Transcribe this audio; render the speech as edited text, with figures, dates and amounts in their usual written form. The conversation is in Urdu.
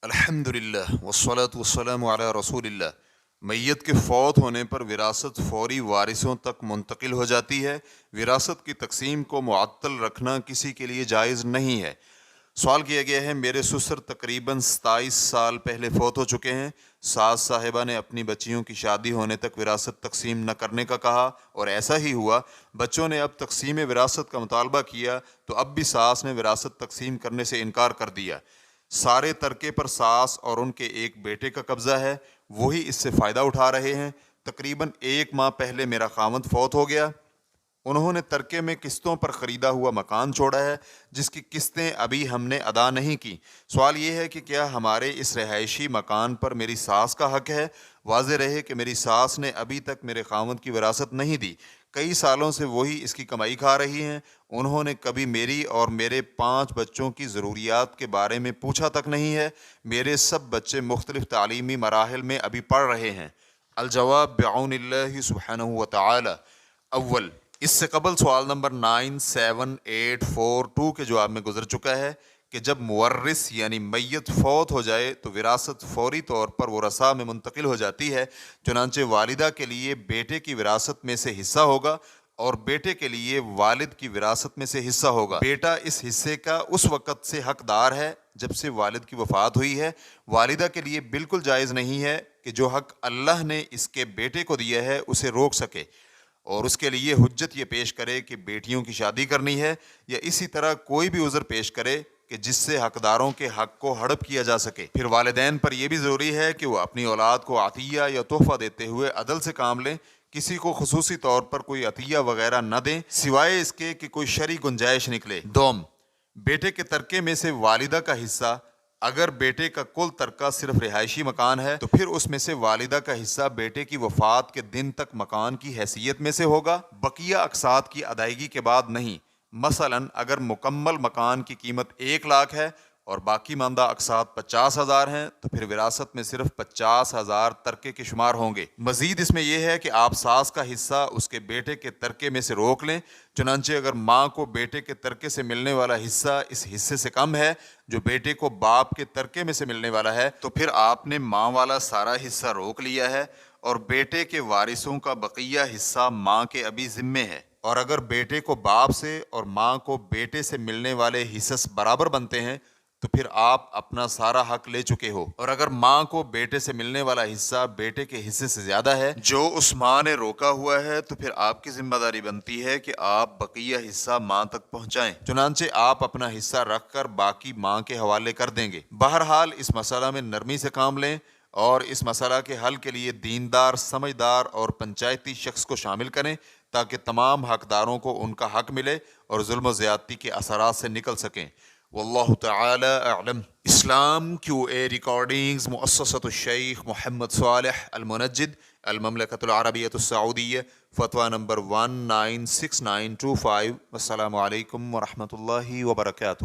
الحمدللہ والصلاة والسلام علی رسول اللہ۔ میت کے فوت ہونے پر وراثت فوری وارثوں تک منتقل ہو جاتی ہے۔ وراثت کی تقسیم کو معطل رکھنا کسی کے لیے جائز نہیں ہے۔ سوال کیا گیا ہے، میرے سسر تقریباً 27 سال پہلے فوت ہو چکے ہیں۔ ساس صاحبہ نے اپنی بچیوں کی شادی ہونے تک وراثت تقسیم نہ کرنے کا کہا اور ایسا ہی ہوا۔ بچوں نے اب تقسیم وراثت کا مطالبہ کیا تو اب بھی ساس نے وراثت تقسیم کرنے سے انکار کر دیا۔ سارے ترکے پر ساس اور ان کے ایک بیٹے کا قبضہ ہے، وہی اس سے فائدہ اٹھا رہے ہیں۔ تقریباً 1 ماہ پہلے میرا خاوند فوت ہو گیا۔ انہوں نے ترکے میں قسطوں پر خریدا ہوا مکان چھوڑا ہے جس کی قسطیں ابھی ہم نے ادا نہیں کی۔ سوال یہ ہے کہ کیا ہمارے اس رہائشی مکان پر میری ساس کا حق ہے؟ واضح رہے کہ میری ساس نے ابھی تک میرے خاوند کی وراثت نہیں دی۔ کئی سالوں سے وہی اس کی کمائی کھا رہی ہیں۔ انہوں نے کبھی میری اور میرے 5 بچوں کی ضروریات کے بارے میں پوچھا تک نہیں ہے۔ میرے سب بچے مختلف تعلیمی مراحل میں ابھی پڑھ رہے ہیں۔ الجواب بعون اللہ سبحانہ وتعالی۔ اول، اس سے قبل سوال نمبر 97842 کے جواب میں گزر چکا ہے کہ جب مورث یعنی میت فوت ہو جائے تو وراثت فوری طور پر ورثاء میں منتقل ہو جاتی ہے۔ چنانچہ والدہ کے لیے بیٹے کی وراثت میں سے حصہ ہوگا اور بیٹے کے لیے والد کی وراثت میں سے حصہ ہوگا۔ بیٹا اس حصے کا اس وقت سے حقدار ہے جب سے والد کی وفات ہوئی ہے۔ والدہ کے لیے بالکل جائز نہیں ہے کہ جو حق اللہ نے اس کے بیٹے کو دیا ہے اسے روک سکے اور اس کے لیے حجت یہ پیش کرے کہ بیٹیوں کی شادی کرنی ہے، یا اسی طرح کوئی بھی عذر پیش کرے کہ جس سے حقداروں کے حق کو ہڑپ کیا جا سکے۔ پھر والدین پر یہ بھی ضروری ہے کہ وہ اپنی اولاد کو عطیہ یا تحفہ دیتے ہوئے عدل سے کام لیں۔ کسی کو خصوصی طور پر کوئی عطیہ وغیرہ نہ دیں سوائے اس کے کہ کوئی شرعی گنجائش نکلے۔ دوم، بیٹے کے ترکے میں سے والدہ کا حصہ، اگر بیٹے کا کل ترکہ صرف رہائشی مکان ہے تو پھر اس میں سے والدہ کا حصہ بیٹے کی وفات کے دن تک مکان کی حیثیت میں سے ہوگا، بقیہ اقساط کی ادائیگی کے بعد نہیں۔ مثلا اگر مکمل مکان کی قیمت 1 لاکھ ہے اور باقی ماندہ اقساط 50,000 ہیں تو پھر وراثت میں صرف 50,000 ترکے کے شمار ہوں گے۔ مزید اس میں یہ ہے کہ آپ ساس کا حصہ اس کے بیٹے کے ترکے میں سے روک لیں۔ چنانچہ اگر ماں کو بیٹے کے ترکے سے ملنے والا حصہ اس حصے سے کم ہے جو بیٹے کو باپ کے ترکے میں سے ملنے والا ہے تو پھر آپ نے ماں والا سارا حصہ روک لیا ہے اور بیٹے کے وارثوں کا بقیہ حصہ ماں کے ابھی ذمے ہے۔ اور اگر بیٹے کو باپ سے اور ماں کو بیٹے سے ملنے والے حصص برابر بنتے ہیں تو پھر آپ اپنا سارا حق لے چکے ہو، اور اگر ماں کو بیٹے سے ملنے والا حصہ بیٹے کے حصے سے زیادہ ہے جو اس ماں نے روکا ہوا ہے تو پھر آپ کی ذمہ داری بنتی ہے کہ آپ بقیہ حصہ ماں تک پہنچائیں۔ چنانچہ آپ اپنا حصہ رکھ کر باقی ماں کے حوالے کر دیں گے۔ بہرحال اس مسئلہ میں نرمی سے کام لیں اور اس مسئلہ کے حل کے لیے دیندار، سمجھدار اور پنچایتی شخص کو شامل کریں تاکہ تمام حقداروں کو ان کا حق ملے اور ظلم و زیادتی کے اثرات سے نکل سکیں۔ واللہ تعالی اعلم۔ اسلام QA ریکارڈنگز، مؤسسۃ الشیخ محمد صالح المنجد، المملکۃ العربیۃ السعودیہ، فتویٰ نمبر 196925۔ والسلام علیکم ورحمۃ اللہ وبرکاتہ۔